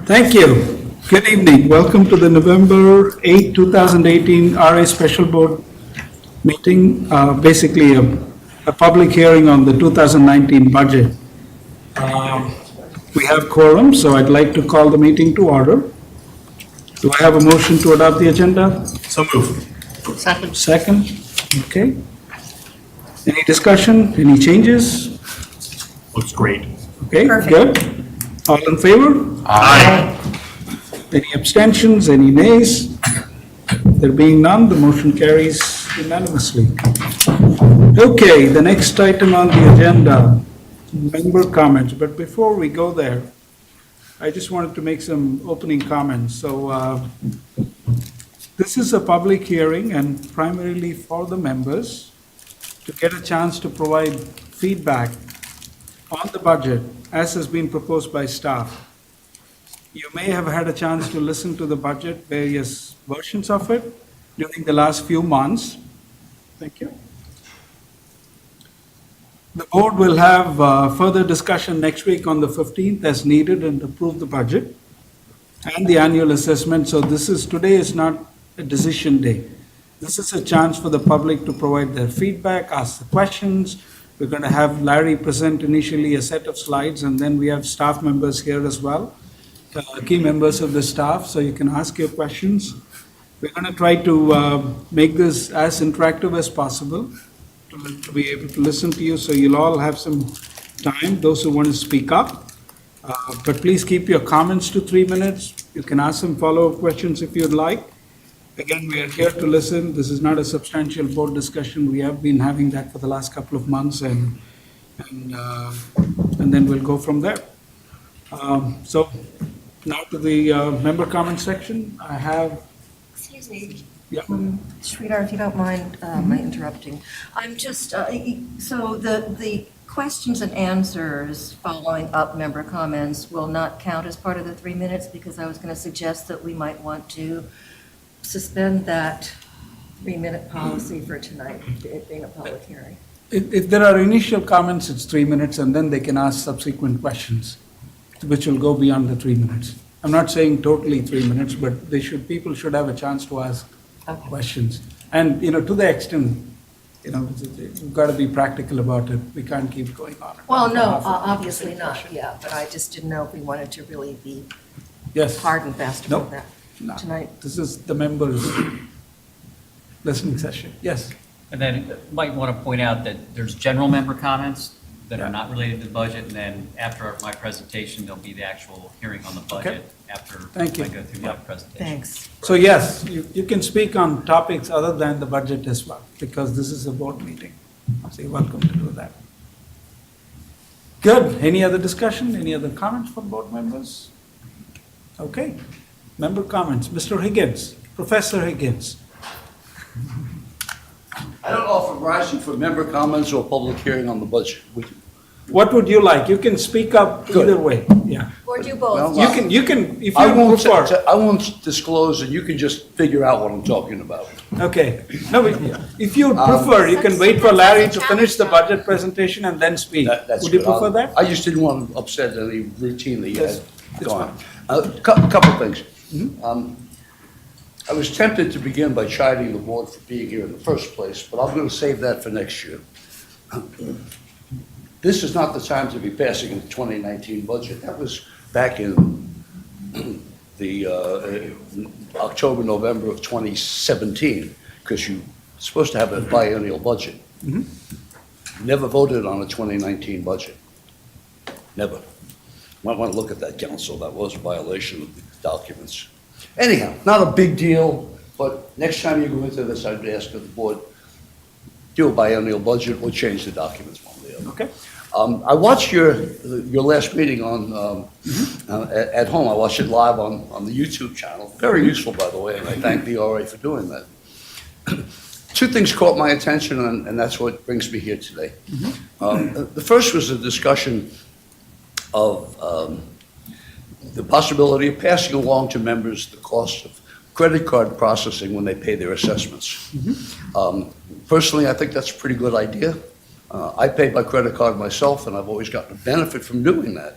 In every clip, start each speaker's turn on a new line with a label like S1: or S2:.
S1: Thank you. Good evening. Welcome to the November 8, 2018 RA Special Board meeting, basically a public hearing on the 2019 budget. We have quorum, so I'd like to call the meeting to order. Do I have a motion to adopt the agenda?
S2: So moved.
S3: Second.
S1: Second? Okay. Any discussion? Any changes?
S2: Looks great.
S1: Okay,
S3: Perfect.
S1: good. All in favor?
S2: Aye.
S1: Any abstentions, any nays? There being none, the motion carries unanimously. Okay, the next item on the agenda, member comments. But before we go there, I just wanted to make some opening comments. So this is a public hearing and primarily for the members to get a chance to provide feedback on the budget as has been proposed by staff. You may have had a chance to listen to the budget, various versions of it, during the last few months. Thank you. The board will have further discussion next week on the 15th as needed and approve the budget and the annual assessment. So today is not a decision day. This is a chance for the public to provide their feedback, ask the questions. We're going to have Larry present initially a set of slides, and then we have staff members here as well, key members of the staff, so you can ask your questions. We're going to try to make this as interactive as possible to be able to listen to you, so you'll all have some time, those who want to speak up. But please keep your comments to 3 minutes. You can ask some follow-up questions if you'd like. Again, we are here to listen. This is not a substantial board discussion. We have been having that for the last couple of months, and then we'll go from there. So now to the member comment section. I have.
S3: Excuse me.
S1: Yeah.
S3: Sridhar, if you don't mind my interrupting. I'm just, so the questions and answers following up member comments will not count as part of the 3 minutes, because I was going to suggest that we might want to suspend that 3-minute policy for tonight, it being a public hearing.
S1: If there are initial comments, it's 3 minutes, and then they can ask subsequent questions, which will go beyond the 3 minutes. I'm not saying totally 3 minutes, but people should have a chance to ask questions. And, to the extent, we've got to be practical about it. We can't keep going on.
S3: Well, no, obviously not, yeah, but I just didn't know if we wanted to really be
S1: Yes.
S3: hard and fast
S1: Nope.
S3: about that
S1: No.
S3: tonight.
S1: This is the members' listening session. Yes.
S4: And then might want to point out that there's general member comments that are not related to the budget, and then after my presentation, there'll be the actual hearing on the budget after
S1: Thank you.
S4: I go through my presentation.
S3: Thanks.
S1: So yes, you can speak on topics other than the budget as well, because this is a board meeting. So you're welcome to do that. Good. Any other discussion? Any other comments from board members? Okay. Member comments. Mr. Higgins, Professor Higgins.
S5: I don't know if I'm rising for member comments or public hearing on the budget.
S1: What would you like? You can speak up
S5: Good.
S1: either way. Yeah.
S3: Or do both.
S5: Well,
S1: You can, if
S5: I
S1: you
S5: won't,
S1: prefer.
S5: I won't disclose, and you can just figure out what I'm talking about.
S1: Okay. No, but if you prefer, you can wait for Larry to finish the budget presentation and then speak.
S5: That's
S1: Would you
S5: good.
S1: prefer that?
S5: I just didn't want to upset any routine that you
S1: Yes,
S5: had
S1: it's
S5: going. A couple of things.
S1: Mm-hmm.
S5: I was tempted to begin by chiding the board for being here in the first place, but I'm going to save that for next year. This is not the time to be passing the 2019 budget. That was back in the October, November of 2017, because you're supposed to have a biennial budget. Never voted on a 2019 budget. Never. Might want to look at that, council. That was a violation of the documents. Anyhow, not a big deal, but next time you go into this, I'd ask that the board do a biennial budget or change the documents one way or the other.
S1: Okay.
S5: I watched your last meeting on at home. I watched it live on the YouTube channel. Very useful, by the way, and I thank the RA for doing that. Two things caught my attention, and that's what brings me here today. The first was a discussion of the possibility of passing along to members the cost of credit card processing when they pay their assessments. Personally, I think that's a pretty good idea. I pay by credit card myself, and I've always gotten a benefit from doing that.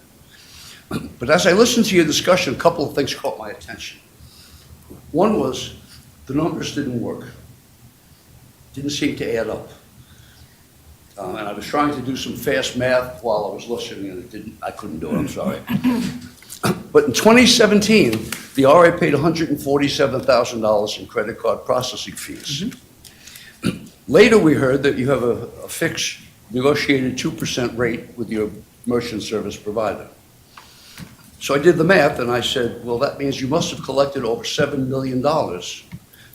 S5: But as I listened to your discussion, a couple of things caught my attention. One was the numbers didn't work. Didn't seem to add up. And I was trying to do some fast math while I was listening, and I couldn't do it, I'm sorry. But in 2017, the RA paid $147,000 in credit card processing fees. Later, we heard that you have a fixed negotiated 2% rate with your merchant service provider. So I did the math, and I said, well, that means you must have collected over $7 million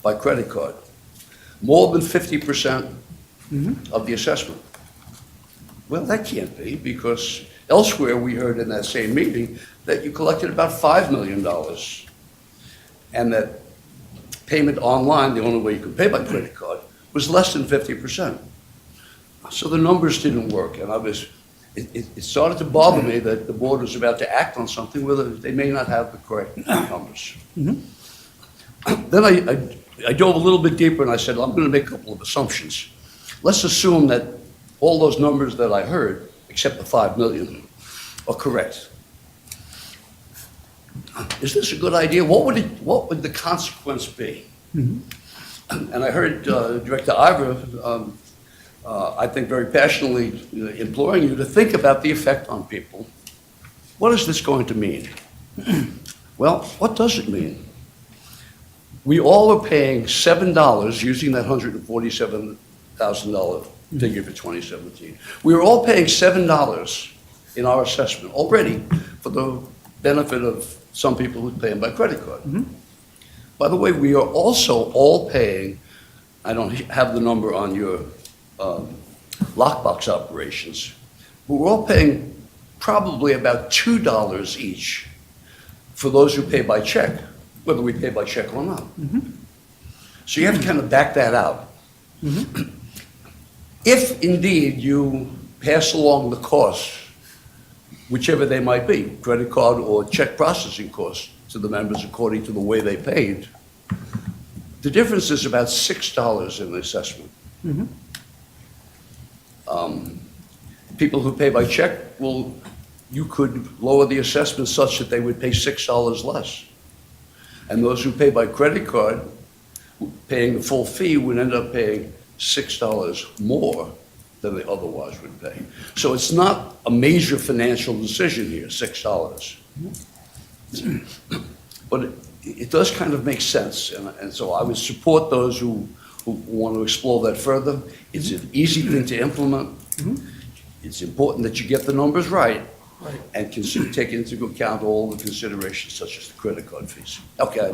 S5: by credit card, more than 50% of the assessment. Well, that can't be, because elsewhere we heard in that same meeting that you collected about $5 million, and that payment online, the only way you could pay by credit card, was less than 50%. So the numbers didn't work, and it started to bother me that the board was about to act on something where they may not have the correct numbers. Then I dove a little bit deeper, and I said, I'm going to make a couple of assumptions. Let's assume that all those numbers that I heard, except the 5 million, are correct. Is this a good idea? What would the consequence be? And I heard Director Ivor, I think very passionately imploring you to think about the effect on people. What is this going to mean? Well, what does it mean? We all are paying $7, using that $147,000 figure for 2017. We are all paying $7 in our assessment already for the benefit of some people who pay them by credit card. By the way, we are also all paying, I don't have the number on your lockbox operations, but we're all paying probably about $2 each for those who pay by check, whether we pay by check or not. So you have to kind of back that out. If indeed you pass along the costs, whichever they might be, credit card or check processing costs, to the members according to the way they paid, the difference is about $6 in the assessment. People who pay by check, you could lower the assessment such that they would pay $6 less. And those who pay by credit card, paying the full fee, would end up paying $6 more than they otherwise would pay. So it's not a major financial decision here, $6. But it does kind of make sense, and so I would support those who want to explore that further. It's an easy thing to implement. It's important that you get the numbers right and take into account all the considerations such as the credit card fees. Okay,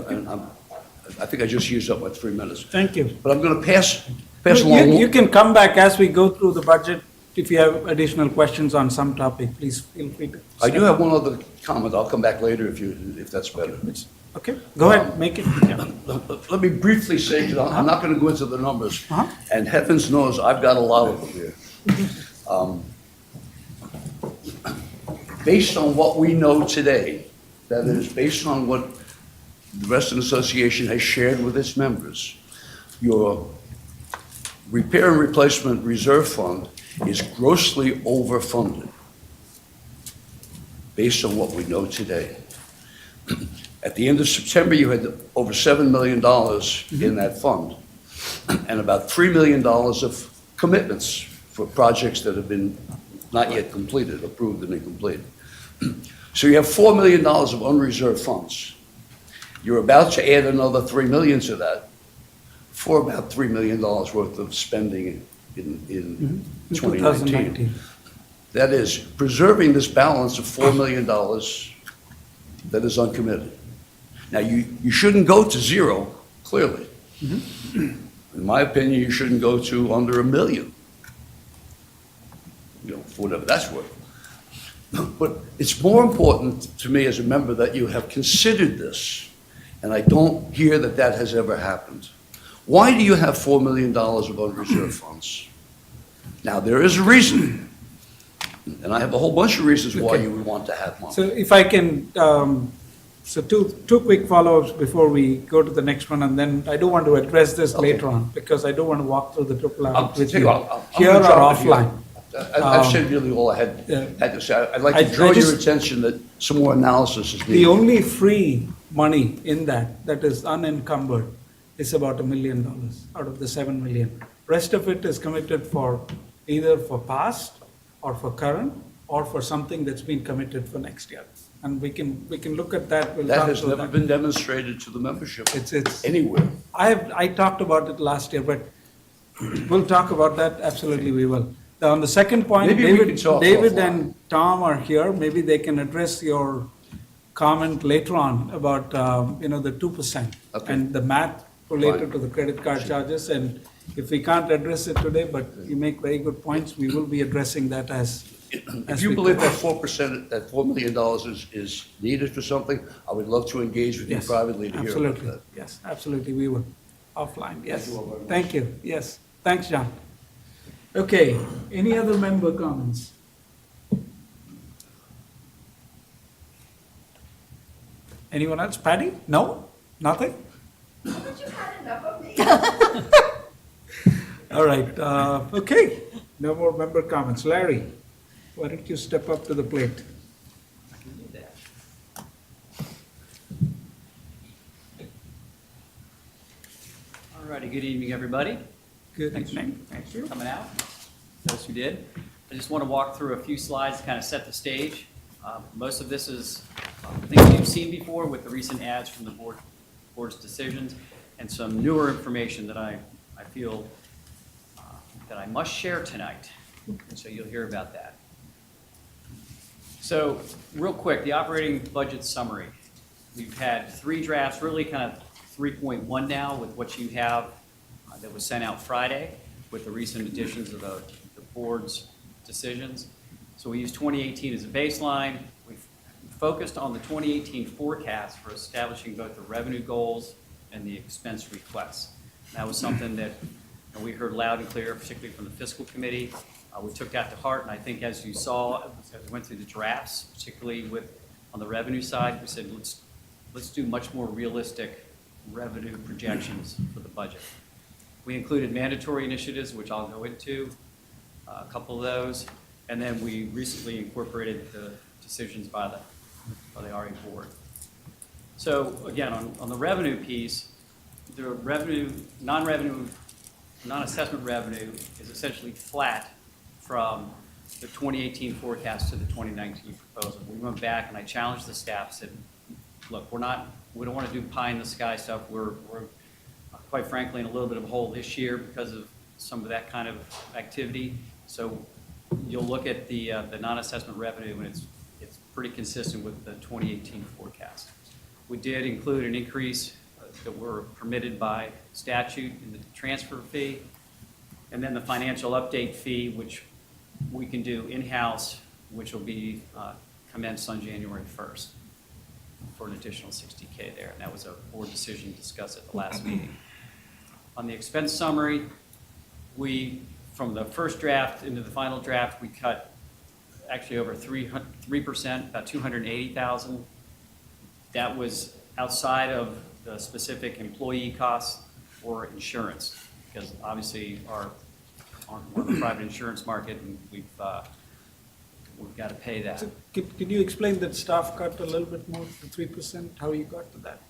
S5: I think I just used up my 3 minutes.
S1: Thank you.
S5: But I'm going to pass along.
S1: You can come back as we go through the budget. If you have additional questions on some topic, please feel free to.
S5: I do have one other comment. I'll come back later if that's better.
S1: Okay, go ahead, make it. Yeah.
S5: Let me briefly say, because I'm not going to go into the numbers, and heavens knows I've got a lot of them here. Based on what we know today, that is, based on what the Reston Association has shared with its members, your repair and replacement reserve fund is grossly overfunded, based on what we know today. At the end of September, you had over $7 million in that fund, and about $3 million of commitments for projects that have been not yet completed, approved and incomplete. So you have $4 million of unreserved funds. You're about to add another $3 million to that for about $3 million worth of spending in 2019. That is, preserving this balance of $4 million that is uncommitted. Now, you shouldn't go to zero, clearly. In my opinion, you shouldn't go to under $1 million, for whatever that's worth. But it's more important to me as a member that you have considered this, and I don't hear that that has ever happened. Why do you have $4 million of unreserved funds? Now, there is a reason, and I have a whole bunch of reasons why you would want to have money.
S1: So if I can, so two quick follow-ups before we go to the next one, and then I do want to address this later on, because I do want to walk through the triple R with you, here or offline.
S5: I've said really all I
S1: Yeah.
S5: had to say. I'd like
S1: I
S5: to draw your
S1: just-
S5: attention that some more analysis is
S1: The
S5: needed.
S1: only free money in that is unencumbered, is about $1 million out of the 7 million. Rest of it is committed for either for past or for current or for something that's been committed for next year. And we can look at that. We'll
S5: That
S1: talk
S5: has
S1: through
S5: never been demonstrated to the membership
S1: It's,
S5: anywhere.
S1: I talked about it last year, but we'll talk about that, absolutely we will. On the second point,
S5: Maybe we can talk
S1: David
S5: offline.
S1: and Tom are here, maybe they can address your comment later on about, the 2%.
S5: Okay.
S1: And the math related
S5: Fine.
S1: to the credit card charges, and if we can't address it today, but you make very good points, we will be addressing that as
S5: If you
S1: we
S5: believe
S1: go.
S5: that 4%, that $4 million is needed for something, I would love to engage with you
S1: Yes,
S5: privately to hear about
S1: absolutely.
S5: that.
S1: Yes, absolutely, we will, offline, yes.
S5: you all very much.
S1: Thank you, yes. Thanks, John. Okay, any other member comments? Anyone else? Patty? No? Nothing? All right, okay, no more member comments. Larry, why don't you step up to the plate?
S4: All righty, good evening, everybody.
S1: Good
S4: Thanks
S1: evening, thank you.
S4: coming out, those who did. I just want to walk through a few slides to kind of set the stage. Most of this is things you've seen before with the recent ads from the board's decisions, and some newer information that I feel that I must share tonight, and so you'll hear about that. So, real quick, the operating budget summary. We've had 3 drafts, really kind of 3.1 now with what you have that was sent out Friday with the recent additions of the board's decisions. So we used 2018 as a baseline. We've focused on the 2018 forecast for establishing both the revenue goals and the expense requests. That was something that we heard loud and clear, particularly from the fiscal committee. We took that to heart, and I think as you saw, as we went through the drafts, particularly on the revenue side, we said, let's do much more realistic revenue projections for the budget. We included mandatory initiatives, which I'll go into, a couple of those, and then we recently incorporated the decisions by the RE board. So again, on the revenue piece, the revenue, non-assessment revenue is essentially flat from the 2018 forecast to the 2019 proposal. We went back and I challenged the staff, said, look, we don't want to do pie in the sky stuff. We're quite frankly in a little bit of a hole this year because of some of that kind of activity. So you'll look at the non-assessment revenue and it's pretty consistent with the 2018 forecast. We did include an increase that were permitted by statute in the transfer fee, and then the financial update fee, which we can do in-house, which will be commenced on January 1st for an additional $60K there. And that was a board decision discussed at the last meeting. On the expense summary, from the first draft into the final draft, we cut actually over 3%, about 280,000. That was outside of the specific employee costs or insurance, because obviously we're in the private insurance market and we've got to pay that.
S1: So can you explain that staff cut a little bit more, the 3%, how you got to that?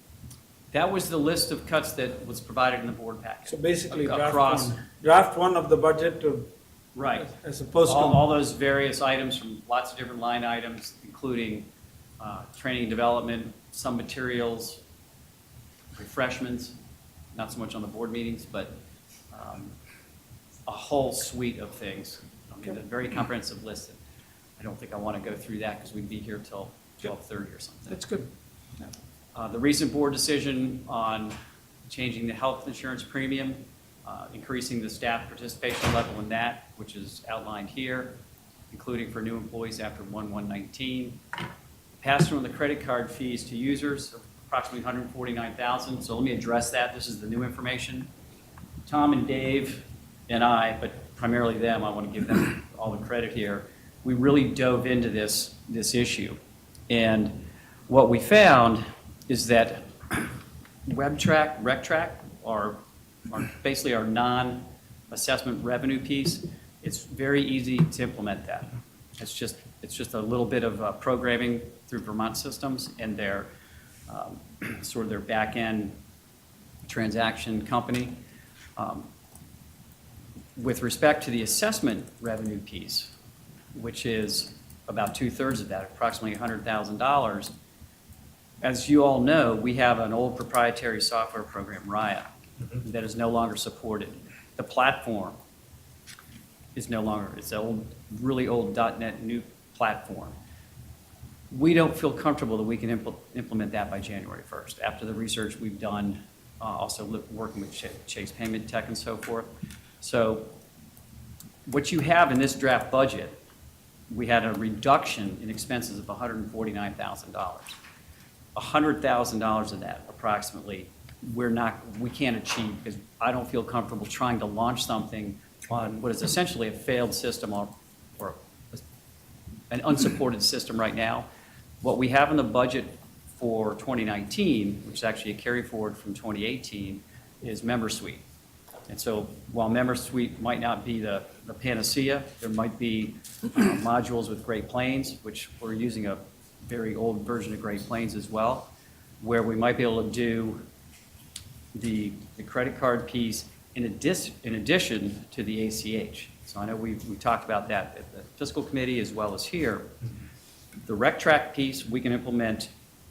S4: That was the list of cuts that was provided in the board package.
S1: So basically,
S4: Across-
S1: draft one of the budget to,
S4: Right.
S1: as opposed to.
S4: All those various items from lots of different line items, including training and development, some materials, refreshments, not so much on the board meetings, but a whole suite of things. I mean, a very comprehensive list. I don't think I want to go through that because we'd be here till 12:30 or something.
S1: That's good.
S4: The recent board decision on changing the health insurance premium, increasing the staff participation level in that, which is outlined here, including for new employees after 1/1/19. Pass-through on the credit card fees to users, approximately $149,000. So let me address that. This is the new information. Tom and Dave and I, but primarily them, I want to give them all the credit here. We really dove into this issue. And what we found is that WebTrack, RecTrack are basically our non-assessment revenue piece it's very easy to implement that. It's just a little bit of programming through Vermont Systems and their sort of their back-end transaction company. With respect to the assessment revenue piece, which is about 2/3 of that, approximately $100,000, as you all know, we have an old proprietary software program, Raya, that is no longer supported. The platform is no longer, it's an old, really old .NET new platform. We don't feel comfortable that we can implement that by January 1st, after the research we've done, also working with Chase Payment Tech and so forth. So what you have in this draft budget, we had a reduction in expenses of $149,000. $100,000 of that approximately, we can't achieve because I don't feel comfortable trying to launch something on what is essentially a failed system or an unsupported system right now. What we have in the budget for 2019, which is actually a carry forward from 2018, is Member Suite. And so while Member Suite might not be the panacea, there might be modules with Great Plains, which we're using a very old version of Great Plains as well, where we might be able to do the credit card piece in addition to the ACH. So I know we talked about that at the fiscal committee as well as here. The rec track piece, we can implement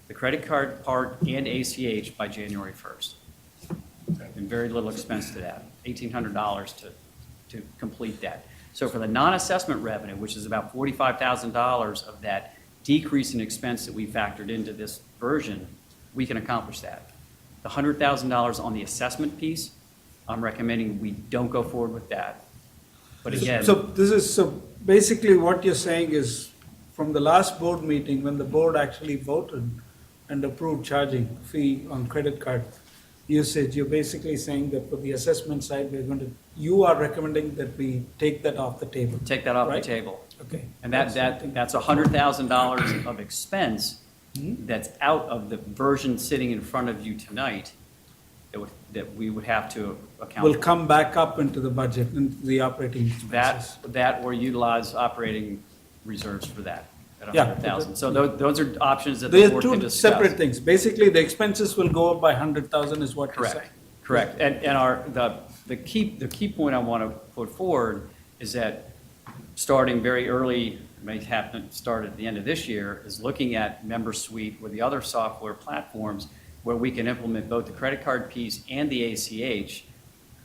S4: the credit card part and ACH by January 1st. And very little expense to that, $1,800 to complete that. So for the non-assessment revenue, which is about $45,000 of that decrease in expense that we factored into this version, we can accomplish that. The $100,000 on the assessment piece, I'm recommending we don't go forward with that. But again.
S1: So basically what you're saying is, from the last board meeting, when the board actually voted and approved charging fee on credit card usage, you're basically saying that for the assessment side, you are recommending that we take that off the table.
S4: Take that off the
S1: right?
S4: table.
S1: Okay.
S4: And that's $100,000 of expense that's out of the version sitting in front of you tonight that we would have to account
S1: Will
S4: for.
S1: come back up into the budget, into the operating expenses.
S4: That or utilize operating reserves for that at
S1: Yeah.
S4: 100,000. So those are options that the
S1: They are
S4: board can
S1: two
S4: discuss.
S1: separate things. Basically, the expenses will go up by 100,000 is what you're saying.
S4: Correct. And the key point I want to put forward is that starting very early, it may happen, start at the end of this year, is looking at Member Suite with the other software platforms where we can implement both the credit card piece and the ACH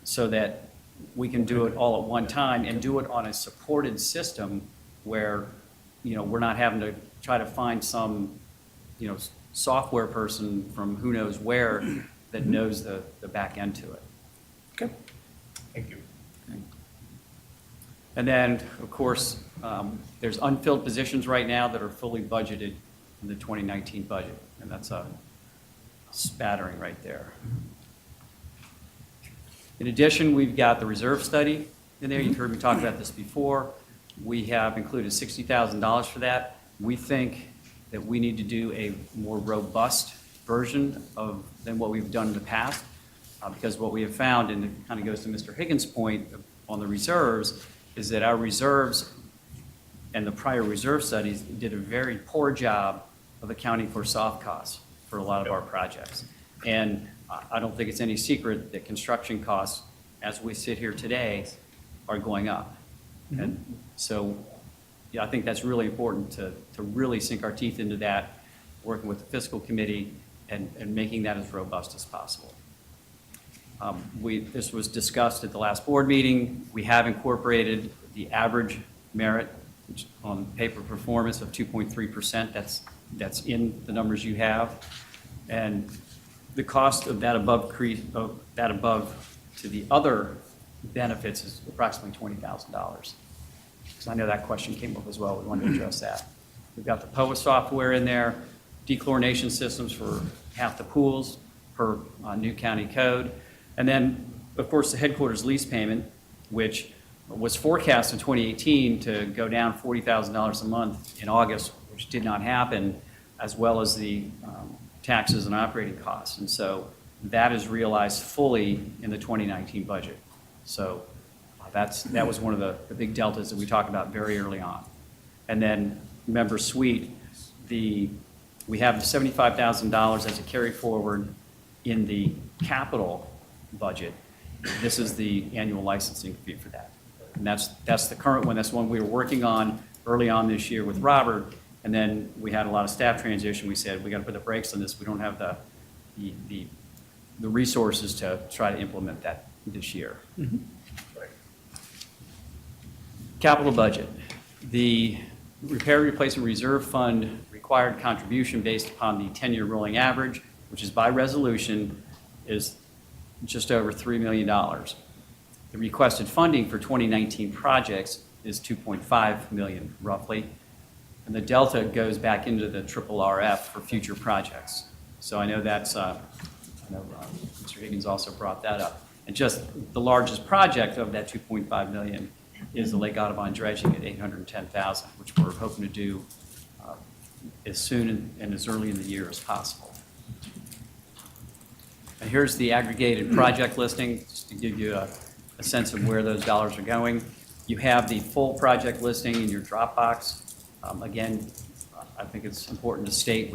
S4: so that we can do it all at one time and do it on a supported system where, we're not having to try to find some, software person from who knows where that knows the back end to it.
S1: Okay.
S2: Thank you.
S4: And then, of course, there's unfilled positions right now that are fully budgeted in the 2019 budget, and that's a spattering right there. In addition, we've got the reserve study in there. You've heard me talk about this before. We have included $60,000 for that. We think that we need to do a more robust version than what we've done in the past, because what we have found, and it kind of goes to Mr. Higgins' point on the reserves, is that our reserves and the prior reserve studies did a very poor job of accounting for soft costs for a lot of our projects. And I don't think it's any secret that construction costs, as we sit here today, are going up. And so, I think that's really important to really sink our teeth into that, working with the fiscal committee and making that as robust as possible. This was discussed at the last board meeting. We have incorporated the average merit on paper performance of 2.3%. That's in the numbers you have. And the cost of that above to the other benefits is approximately $20,000. So I know that question came up as well. We wanted to address that. We've got the POA software in there, dechlorination systems for half the pools per new county code. And then, of course, the headquarters lease payment, which was forecast in 2018 to go down $40,000 a month in August, which did not happen, as well as the taxes and operating costs. And so that is realized fully in the 2019 budget. So That was one of the big deltas that we talked about very early on. And then, member suite, we have the $75,000 as a carry forward in the capital budget. This is the annual licensing fee for that. And that's the current one. That's the one we were working on early on this year with Robert. And then we had a lot of staff transition. We said, we got to put the brakes on this. We don't have the resources to try to implement that this year. Capital budget. The repair, replacement reserve fund required contribution based upon the 10-year rolling average, which is by resolution, is just over $3 million. The requested funding for 2019 projects is $2.5 million roughly. And the delta goes back into the triple RF for future projects. So I know that's, I know Mr. Higgins also brought that up. And just the largest project of that 2.5 million is the Lake Audubon dredging at 810,000, which we're hoping to do as soon and as early in the year as possible. And here's the aggregated project listing, just to give you a sense of where those dollars are going. You have the full project listing in your Dropbox. Again, I think it's important to state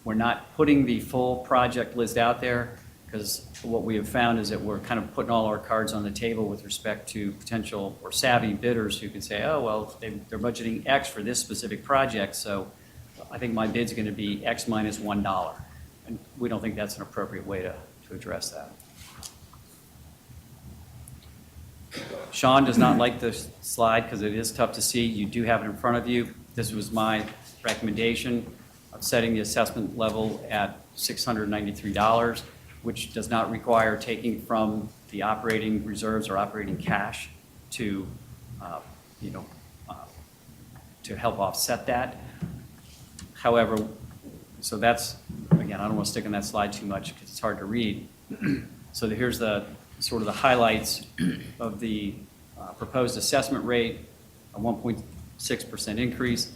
S4: we're not putting the full project list out there, because what we have found is that we're kind of putting all our cards on the table with respect to potential or savvy bidders who can say, oh, well, they're budgeting X for this specific project, so I think my bid's going to be X minus $1. And we don't think that's an appropriate way to address that. Sean does not like this slide because it is tough to see. You do have it in front of you. This was my recommendation of setting the assessment level at $693, which does not require taking from the operating reserves or operating cash to, to help offset that. However, so that's, again, I don't want to stick on that slide too much because it's hard to read. So here's the sort of the highlights of the proposed assessment rate, a 1.6% increase.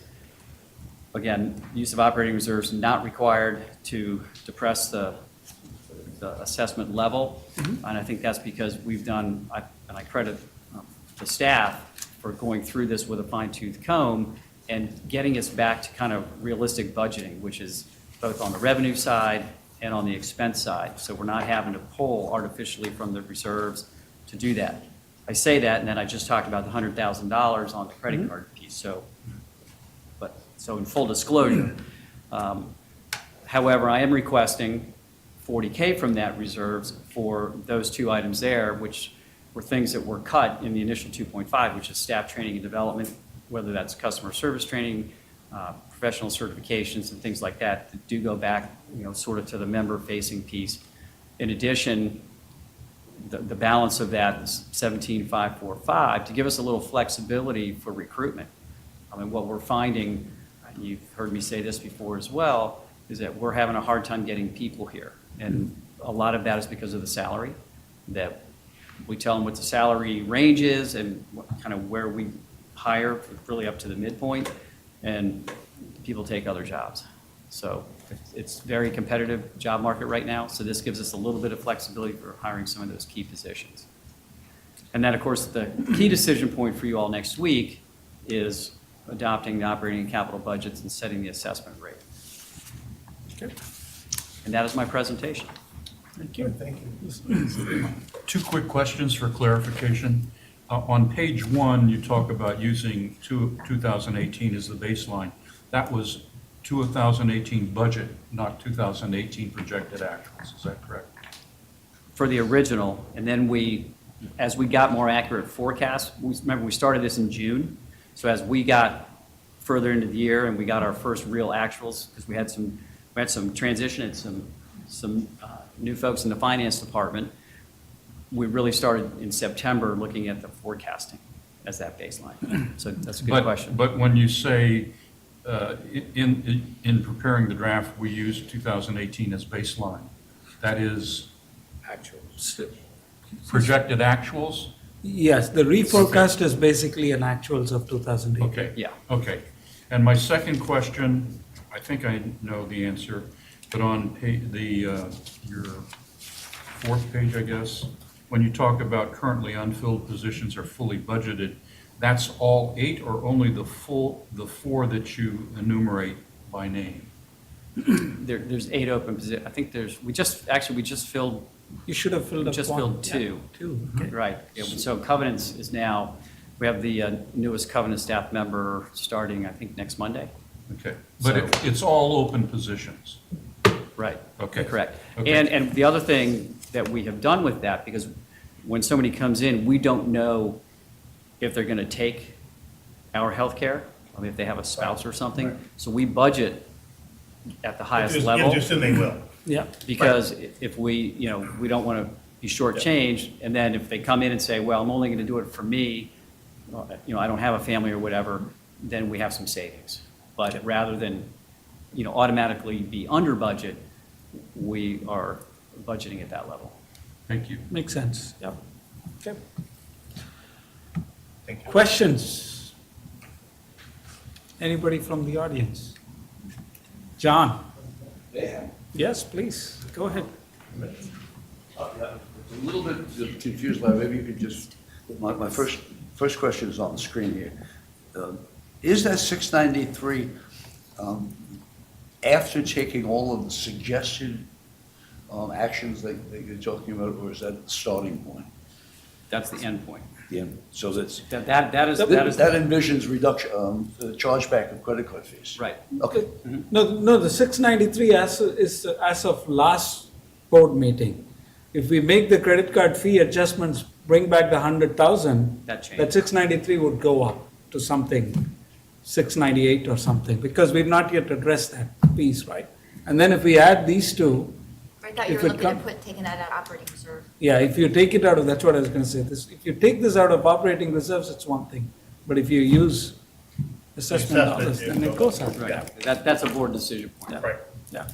S4: Again, use of operating reserves not required to depress the assessment level. And I think that's because we've done, and I credit the staff for going through this with a fine-tooth comb and getting us back to kind of realistic budgeting, which is both on the revenue side and on the expense side. So we're not having to pull artificially from the reserves to do that. I say that, and then I just talked about the $100,000 on the credit card piece. So in full disclosure, however, I am requesting $40K from that reserves for those two items there, which were things that were cut in the initial 2.5, which is staff training and development, whether that's customer service training, professional certifications and things like that do go back, sort of to the member-facing piece. In addition, the balance of that is 17,545 to give us a little flexibility for recruitment. I mean, what we're finding, you've heard me say this before as well, is that we're having a hard time getting people here. And a lot of that is because of the salary, that we tell them what the salary range is and kind of where we hire, really up to the midpoint, and people take other jobs. So it's very competitive job market right now, so this gives us a little bit of flexibility for hiring some of those key positions. And then, of course, the key decision point for you all next week is adopting the operating and capital budgets and setting the assessment rate.
S1: Okay.
S4: And that is my presentation.
S1: Thank you.
S6: Thank you. Two quick questions for clarification. On page 1, you talk about using 2018 as the baseline. That was 2018 budget, not 2018 projected actuals. Is that correct?
S4: For the original, and then as we got more accurate forecasts, remember we started this in June, so as we got further into the year and we got our first real actuals, because we had some transition and some new folks in the finance department, we really started in September looking at the forecasting as that baseline. So that's a good question.
S6: But when you say in preparing the draft, we used 2018 as baseline, that is
S1: Actuals.
S6: projected actuals?
S1: Yes, the reforecast is basically an actuals of 2008.
S6: Okay.
S4: Yeah.
S6: Okay. And my second question, I think I know the answer, but on your fourth page, I guess, when you talk about currently unfilled positions are fully budgeted, that's all 8 or only the 4 that you enumerate by name?
S4: There's 8 open positions. I think we just filled,
S1: You should have filled
S4: we
S1: up
S4: just
S1: one.
S4: filled 2.
S1: Yeah, 2, okay.
S4: Right. Yeah, so Covenants is now, we have the newest Covenant staff member starting, I think, next Monday.
S6: Okay, but it's all open positions?
S4: Right.
S6: Okay.
S4: Correct.
S6: Okay.
S4: And the other thing that we have done with that, because when somebody comes in, we don't know if they're going to take our health care, I mean, if they have a spouse or something.
S2: Right.
S4: So we budget at the highest level.
S2: You just assume they will.
S1: Yeah.
S4: Because if we, we don't want to be shortchanged, and then if they come in and say, well, I'm only going to do it for me, I don't have a family or whatever, then we have some savings. But rather than, automatically be under budget, we are budgeting at that level.
S6: Thank you.
S1: Makes sense.
S4: Yep.
S1: Okay.
S2: Thank you.
S1: Questions? Anybody from the audience? John?
S5: Yeah.
S1: Yes, please, go ahead.
S5: I'm a little bit confused, Larry, maybe you could just, my first question is on the screen here. Is that 693 after taking all of the suggested actions that you're talking about, or is that the starting point?
S4: That's the end point.
S5: Yeah, so that's,
S4: That is.
S5: that envisions reduction, the chargeback of credit card fees.
S4: Right.
S5: Okay.
S1: No, the 693 is as of last board meeting. If we make the credit card fee adjustments, bring back the 100,000,
S4: That changes.
S1: that 693 would go up to something, 698 or something, because we've not yet addressed that piece, right? And then if we add these two,
S7: I thought you
S1: If
S7: were
S1: it
S7: looking
S1: come-
S7: at taking that out of operating reserve.
S1: yeah, if you take it out of, that's what I was gonna say, this, if you take this out of operating reserves, it's one thing. But if you use assessment dollars, then it goes up.
S4: Right. That's a board decision point.
S2: Right.
S1: Yeah.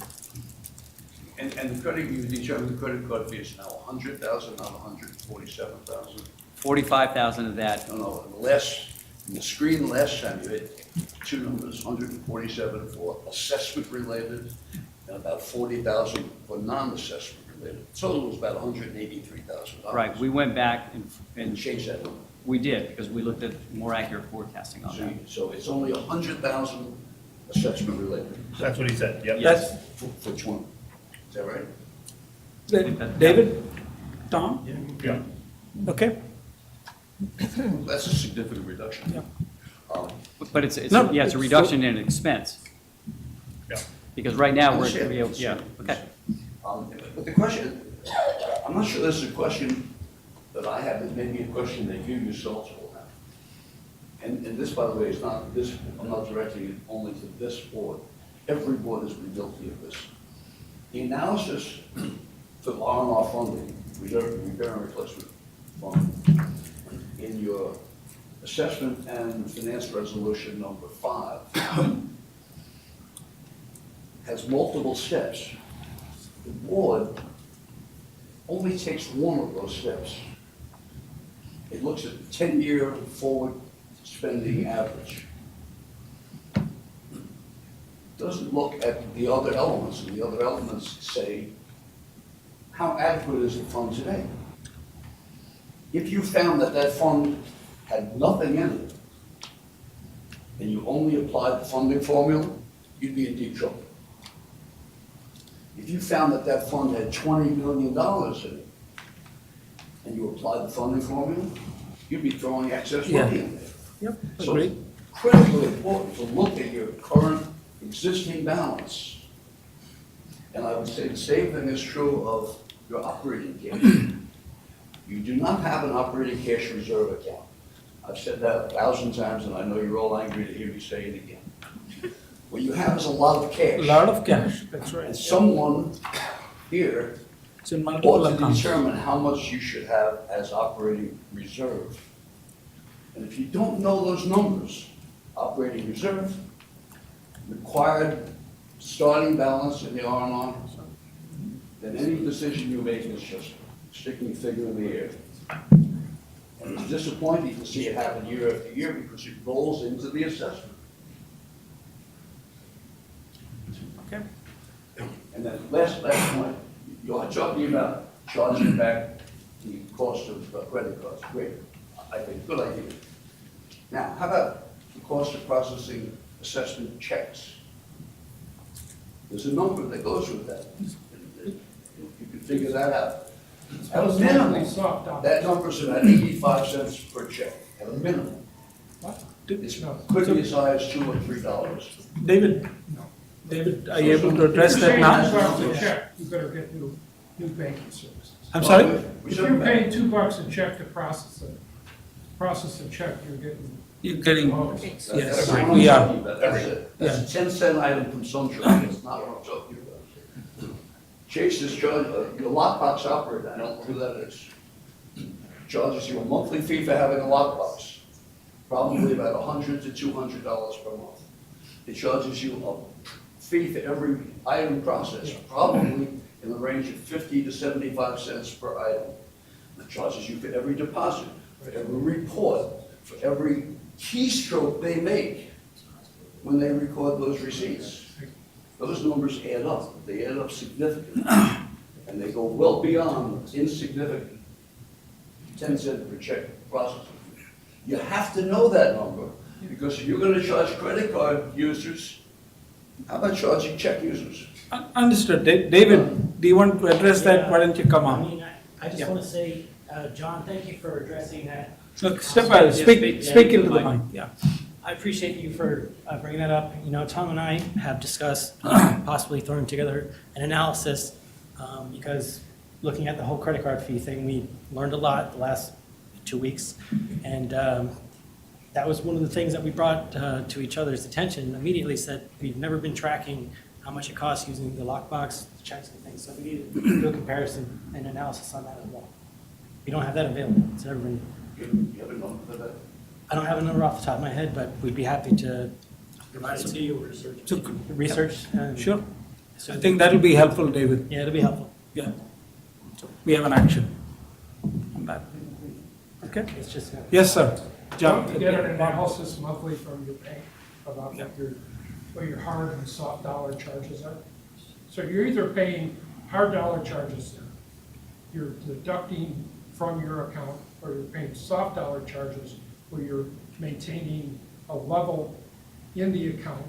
S5: And the credit, you determine the credit card fee is now 100,000, not 147,000?
S4: 45,000 of that,
S5: No, in the screen last time, you had two numbers, 147 for assessment related, and about 40,000 for non-assessment related. Total was about $183,000.
S4: right, we went back
S5: And
S4: and
S5: changed that number.
S4: we did, because we looked at more accurate forecasting on that.
S5: So it's only 100,000 assessment related.
S2: That's what he said, yep.
S1: That's,
S5: For which one? Is that right?
S1: David, Tom,
S2: Yeah.
S1: okay?
S5: That's a significant reduction.
S1: Yeah.
S4: But it's
S1: No,
S4: yeah, it's a
S1: it's
S4: reduction in expense,
S2: Yeah.
S4: because right now, we're,
S5: Understand.
S4: yeah, okay.
S5: But the question, I'm not sure this is a question that I have, it may be a question that you yourselves will have. And this, by the way, is not this, I'm not directing it only to this board. Every board has been guilty of this. The analysis for R&R funding, repair and replacement fund, in your assessment and finance resolution number 5, has multiple steps. The board only takes one of those steps. It looks at the 10-year forward spending average. Doesn't look at the other elements, and the other elements say, how adequate is the fund today? If you found that that fund had nothing in it, and you only applied the funding formula, you'd be in deep trouble. If you found that that fund had $20 million in it, and you applied the funding formula, you'd be throwing excess money in there.
S1: Yep,
S5: So
S1: agreed.
S5: it's critically important to look at your current existing balance. And I would say the same thing is true of your operating cash. You do not have an operating cash reserve account. I've said that 1,000 times, and I know you're all angry to hear me say it again. What you have is a lot of
S1: A
S5: cash.
S1: lot of cash, that's
S5: And
S1: right.
S5: someone here
S1: It's in multiple
S5: ought to
S1: accounts.
S5: determine how much you should have as operating reserve. And if you don't know those numbers, operating reserve, required starting balance in the R&R, then any decision you make is just sticking a figure in the air. And it's disappointing to see it happen year after year because it rolls into the assessment.
S1: Okay.
S5: And then last point, you're talking about charging back the cost of credit cards. Great, I think, good idea. Now, how about the cost of processing assessment checks? There's a number that goes with that. You can figure that out. At a minimum, that number's about 85 cents per check, at a minimum. It could be as high as $2 or $3.
S1: David, David, are you able to address that now?
S8: $2 a check, you better get new banking services.
S1: I'm sorry?
S8: If you're paying $2 a check to process a check,
S1: You're getting,
S8: oh,
S1: yes,
S5: That's what I'm
S1: we are.
S5: talking about. That's it. That's a 10-cent item from Sunshine, that's not what I'm talking about. Chase is charging, your lockbox operator, I don't know who that is, charges you a monthly fee for having a lockbox, probably about $100 to $200 per month. It charges you a fee for every item processed, probably in the range of 50 to 75 cents per item. It charges you for every deposit, for every report, for every keystroke they make when they record those receipts. Those numbers add up. They add up significantly. And they go well beyond insignificant 10 cent per check processing. You have to know that number, because if you're going to charge credit card users, how about charging check users?
S1: Understood. David, do you want to address that? Why don't you come
S9: I
S1: on?
S9: mean, I just
S1: Yeah.
S9: want to say, John, thank you for addressing that.
S1: Look, step out, speak into the mic, yeah.
S9: I appreciate you for bringing that up. You know, Tom and I have discussed possibly throwing together an analysis because looking at the whole credit card fee thing, we learned a lot the last 2 weeks. And that was one of the things that we brought to each other's attention. Immediately said, we've never been tracking how much it costs using the lockbox, the checks and things. So we need to do a comparison and analysis on that as well. We don't have that available. It's never been,
S5: You have a number for that?
S9: I don't have a number off the top of my head, but we'd be happy to provide it to you or
S1: So,
S9: research. and-
S1: Sure. I think that'll be helpful, David.
S9: Yeah, it'll be helpful.
S1: Yeah. So we have an action on that. Okay?
S9: It's just,
S1: Yes, sir. John?
S8: You get an analysis monthly from your bank about what your hard and soft dollar charges are. So you're either paying hard dollar charges, you're deducting from your account, or you're paying soft dollar charges where you're maintaining a level in the account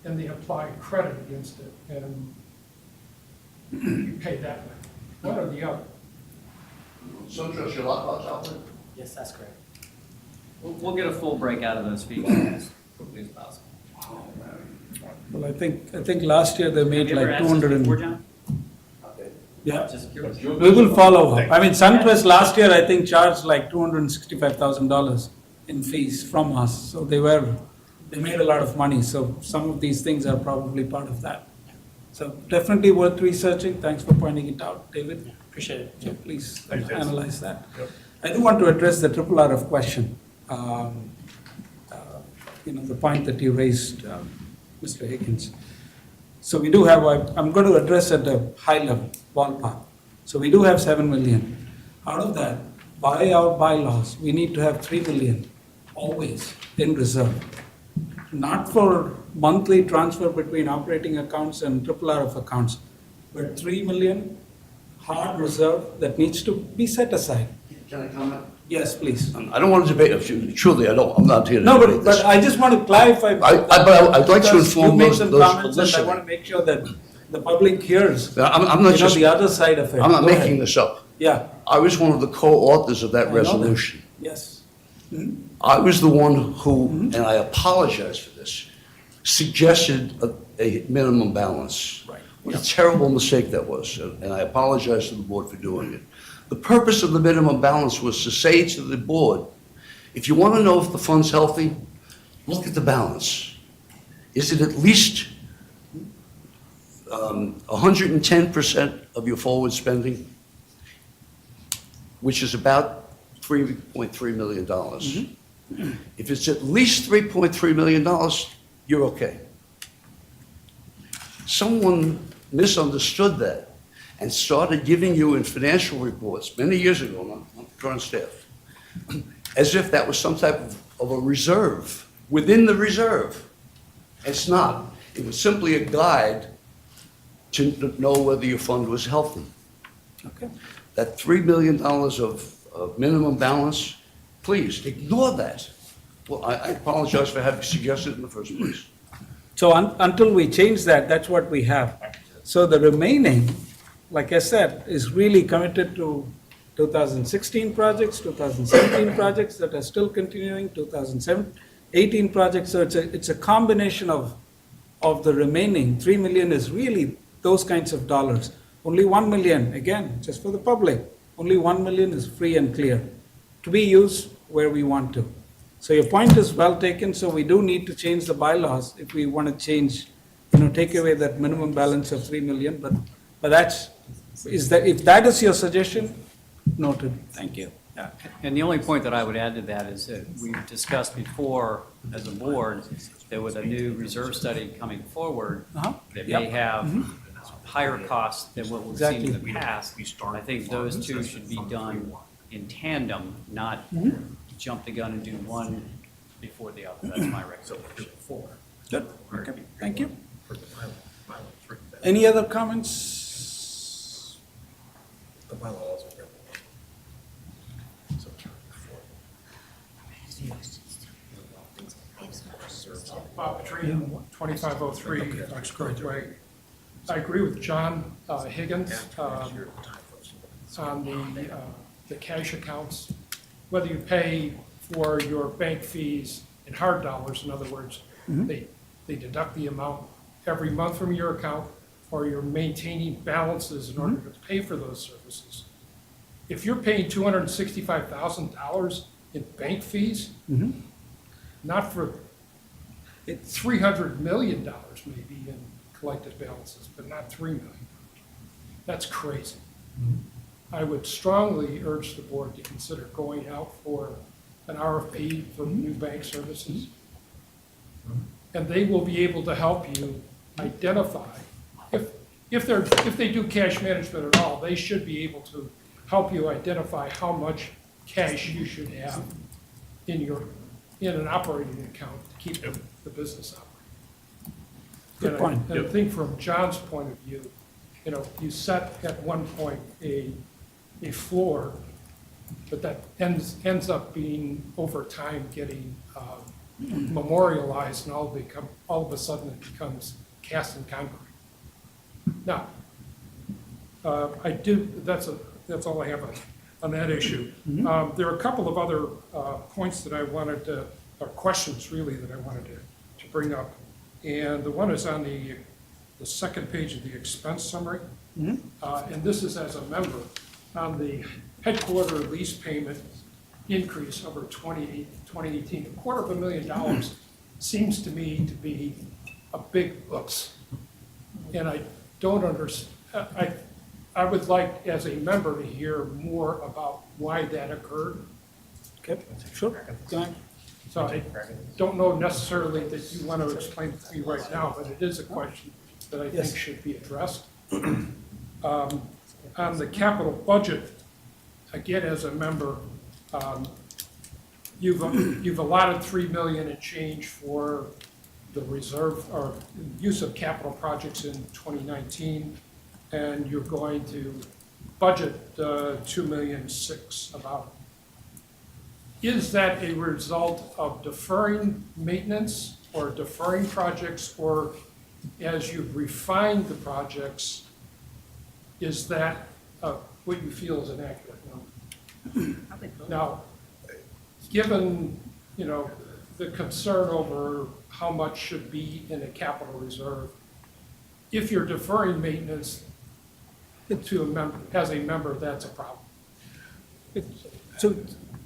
S8: and they apply credit against it and you pay that way. One or the other.
S5: SunTrust, your lockbox operator?
S9: yes, that's correct.
S4: We'll get a full breakout of those fees as quickly as possible.
S1: Well, I think last year they made
S4: Have you ever
S1: like
S4: asked this
S1: 200
S4: before,
S1: and,
S4: John?
S5: Okay.
S1: yeah.
S4: Just curious.
S1: We will follow up. I mean, SunTrust last year, I think, charged like $265,000 in fees from us. So they made a lot of money. So some of these things are probably part of that. So definitely worth researching. Thanks for pointing it out, David.
S9: Appreciate it.
S1: So please
S2: Thanks, Jason.
S1: analyze that.
S2: Yep.
S1: I do want to address the triple RF question. The point that you raised, Mr. Higgins. So we do have, I'm going to address at a high level, ballpark. So we do have 7 million. Out of that, by our bylaws, we need to have 3 million always in reserve. Not for monthly transfer between operating accounts and triple RF accounts, but 3 million hard reserve that needs to be set aside.
S5: Can I comment?
S1: Yes, please.
S5: I don't want to debate, truly, I don't, I'm not here to
S1: No,
S5: debate this.
S1: but I just want to clarify.
S5: But I'd like to
S1: because
S5: inform
S1: you made
S5: those
S1: some
S5: those
S1: comments, and I
S5: listening.
S1: want to make sure that the public hears,
S5: I'm not just,
S1: the other side of it.
S5: I'm not
S1: Go ahead.
S5: making this up.
S1: Yeah,
S5: I was one of the co-authors of that
S1: I know that.
S5: resolution.
S1: yes.
S5: I was the one who, and I apologize for this, suggested a minimum balance.
S1: Right.
S5: What a terrible mistake that was, and I apologize to the board for doing it. The purpose of the minimum balance was to say to the board, if you want to know if the fund's healthy, look at the balance. Is it at least 110% of your forward spending, which is about $3.3 million. If it's at least $3.3 million, you're okay. Someone misunderstood that and started giving you in financial reports many years ago, not the current staff, as if that was some type of a reserve, within the reserve. It's not. It was simply a guide to know whether your fund was healthy.
S1: Okay.
S5: that $3 million of minimum balance, please ignore that. Well, I apologize for having suggested it in the first place.
S1: So until we change that, that's what we have. So the remaining, like I said, is really committed to 2016 projects, 2017 projects that are still continuing, 2018 projects. So it's a combination of the remaining. 3 million is really those kinds of dollars. Only 1 million, again, just for the public, only 1 million is free and clear to be used where we want to. So your point is well taken, so we do need to change the bylaws if we want to change, take away that minimum balance of 3 million, but if that is your suggestion, noted, thank you.
S4: Yeah, and the only point that I would add to that is that we've discussed before as a board that with a new reserve study coming forward, that may
S1: Yep.
S4: have higher costs than what we've seen in
S1: Exactly.
S4: the past. I think those two should be done in tandem, not jump the gun and do one before the other. That's my recommendation.
S1: Good, okay, thank you. Any other comments?
S10: The bylaw also.
S8: Bob Tree, 2503 Oxford Way. I agree with John Higgins on the cash accounts. Whether you pay for your bank fees in hard dollars, in other words, they deduct the amount every month from your account, or you're maintaining balances in order to pay for those services. If you're paying $265,000 in bank fees, not for $300 million maybe in collected balances, but not $3 million. That's crazy. I would strongly urge the board to consider going out for an RFP for new bank services. And they will be able to help you identify, if they do cash management at all, they should be able to help you identify how much cash you should have in an operating account to keep the business operating.
S1: Good point.
S8: And I think from John's point of view, you set at one point a floor, but that ends up being over time getting memorialized, and all of a sudden it becomes cast in concrete. Now, that's all I have on that issue. There are a couple of other points that I wanted to, or questions really, that I wanted to bring up. And the one is on the second page of the expense summary. And this is as a member on the headquarter lease payment increase over 2018. $250,000 seems to me to be a big oops. And I don't understand, I would like, as a member, to hear more about why that occurred.
S1: Okay, sure. Go ahead.
S8: So I don't know necessarily that you want to explain it to me right now, but it is a question that I think should be addressed. On the capital budget, again, as a member, you've allotted $3 million and change for the reserve or use of capital projects in 2019, and you're going to budget $2.6 million about. Is that a result of deferring maintenance or deferring projects, or as you've refined the projects, is that what you feel is an accurate number? Now, given, the concern over how much should be in a capital reserve, if you're deferring maintenance to a member, as a member, that's a problem.
S1: So,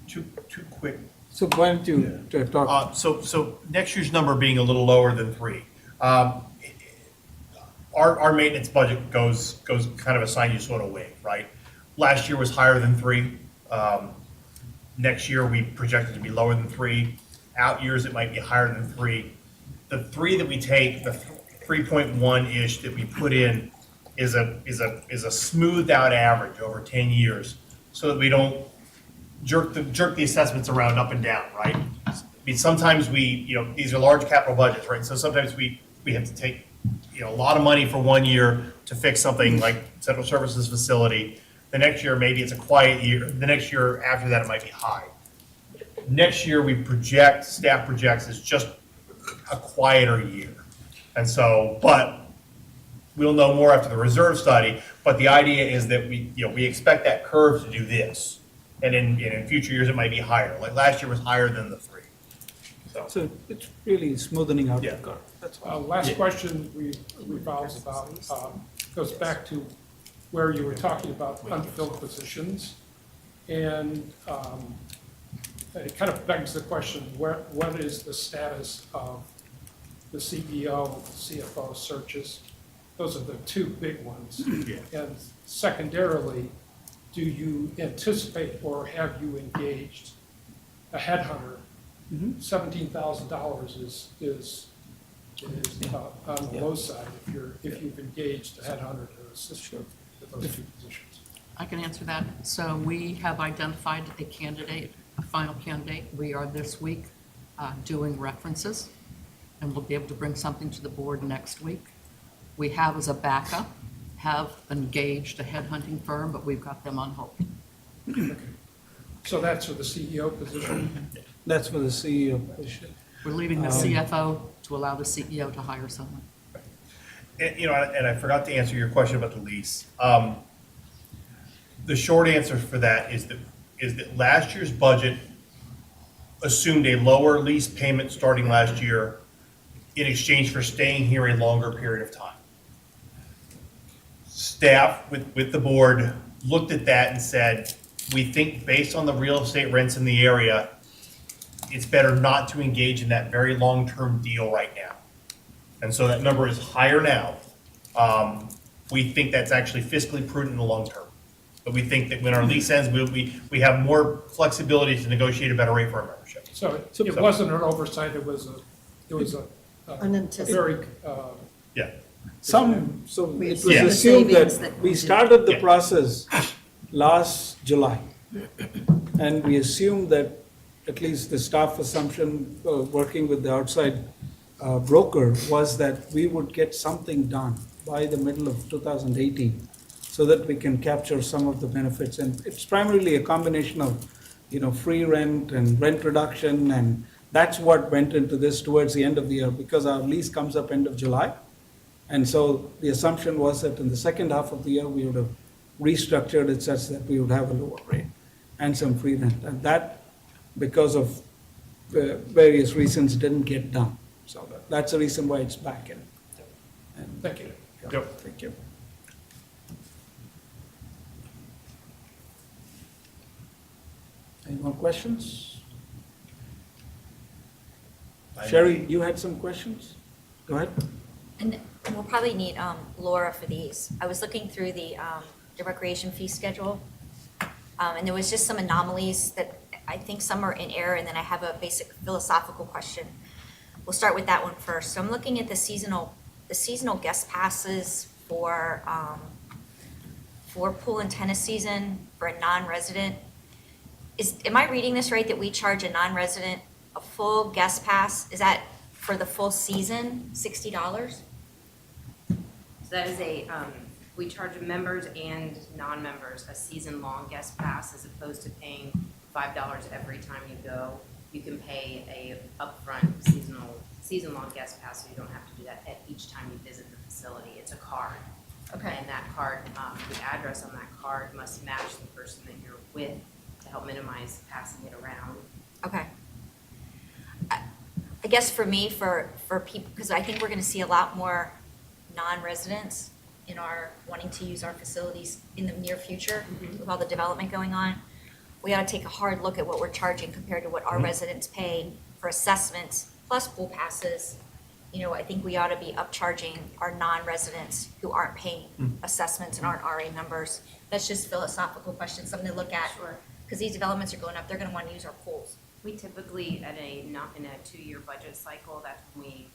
S2: Two quick.
S1: so why don't you talk?
S2: So next year's number being a little lower than 3. Our maintenance budget goes kind of a sinusoidal way, right? Last year was higher than 3. Next year, we projected to be lower than 3. Out years, it might be higher than 3. The 3 that we take, the 3.1-ish that we put in is a smoothed out average over 10 years, so that we don't jerk the assessments around up and down, right? I mean, sometimes these are large capital budgets, right? So sometimes we have to take, a lot of money for 1 year to fix something like central services facility. The next year, maybe it's a quiet year. The next year after that, it might be high. Next year, staff projects is just a quieter year. And so, but we'll know more after the reserve study, but the idea is that we expect that curve to do this. And in future years, it might be higher. Like last year was higher than the 3.
S1: So it's really smoothening out the
S2: Yeah.
S1: curve, that's all.
S8: Last question revolves about, goes back to where you were talking about unfilled positions. And it kind of begs the question, what is the status of the CEO, CFO searches? Those are the two big ones.
S2: Yeah.
S8: And secondarily, do you anticipate or have you engaged a headhunter? $17,000 is on the low side if you've engaged a headhunter to assist you with those two positions.
S11: I can answer that. So we have identified a candidate, a final candidate. We are this week doing references, and we'll be able to bring something to the board next week. We have as a backup, have engaged a headhunting firm, but we've got them on hold.
S8: So that's for the CEO position?
S1: That's for the CEO position.
S11: We're leaving the CFO to allow the CEO to hire someone.
S2: And I forgot to answer your question about the lease. The short answer for that is that last year's budget assumed a lower lease payment starting last year in exchange for staying here a longer period of time. Staff with the board looked at that and said, we think based on the real estate rents in the area, it's better not to engage in that very long-term deal right now. And so that number is higher now. We think that's actually fiscally prudent in the long term. But we think that when our lease ends, we have more flexibility to negotiate a better rate for our membership.
S8: So it wasn't an oversight, it was a very,
S2: Yeah.
S1: So it was
S3: Yeah.
S1: assumed
S3: Savings
S1: that
S3: that
S1: we
S3: we
S1: started the
S2: Yeah.
S1: process last July. And we assumed that, at least the staff assumption, working with the outside broker, was that we would get something done by the middle of 2018 so that we can capture some of the benefits. And it's primarily a combination of, free rent and rent reduction, and that's what went into this towards the end of the year, because our lease comes up end of July. And so the assumption was that in the second half of the year, we would have restructured it such that we would have a lower rate and some free rent. And that, because of various reasons, didn't get done. So that's the reason why it's back in. And-
S8: thank you.
S2: Yep.
S1: Thank you. Any more questions? Sherry, you had some questions? Go ahead.
S7: And we'll probably need Laura for these. I was looking through the recreation fee schedule, and there was just some anomalies that I think some are in error, and then I have a basic philosophical question. We'll start with that one first. So I'm looking at the seasonal guest passes for pool and tennis season for a non-resident. Am I reading this right, that we charge a non-resident a full guest pass? Is that for the full season, $60?
S12: So that is we charge members and non-members a season-long guest pass as opposed to paying $5 every time you go. You can pay a upfront season-long guest pass, so you don't have to do that at each time you visit the facility. It's a card.
S7: Okay.
S12: And that card, the address on that card must match the person that you're with to help minimize passing it around.
S7: Okay. I guess for me, for people, because I think we're going to see a lot more non-residents wanting to use our facilities in the near future with all the development going on. We ought to take a hard look at what we're charging compared to what our residents pay for assessments plus pool passes. I think we ought to be upcharging our non-residents who aren't paying assessments and aren't RA members. That's just a philosophical question, something to look at. Because these developments are going up, they're going to want to use our pools.
S12: We typically, not in a 2-year budget cycle, that's when we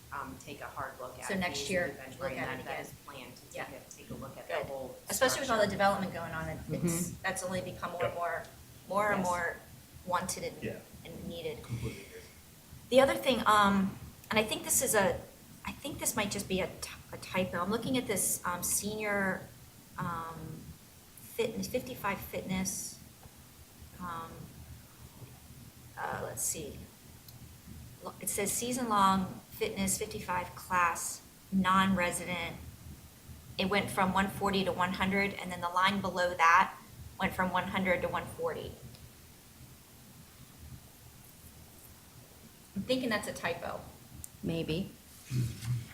S12: take a hard look at.
S7: So next
S12: these
S7: year,
S12: and
S7: look
S12: benchmarking
S7: at it
S12: that
S7: again.
S12: is planned to
S7: Yeah.
S12: take a look at
S7: Good.
S12: the whole.
S7: Especially with all the
S12: structure.
S7: development going on, that's only become more and
S12: Yes.
S7: more wanted
S2: Yeah.
S7: and needed. The other thing, and I think this might just be a typo. I'm looking at this senior fitness, 55 fitness, let's see. It says season-long fitness, 55 class, non-resident. It went from 140 to 100, and then the line below that went from 100 to 140. I'm thinking that's a typo.
S12: Maybe.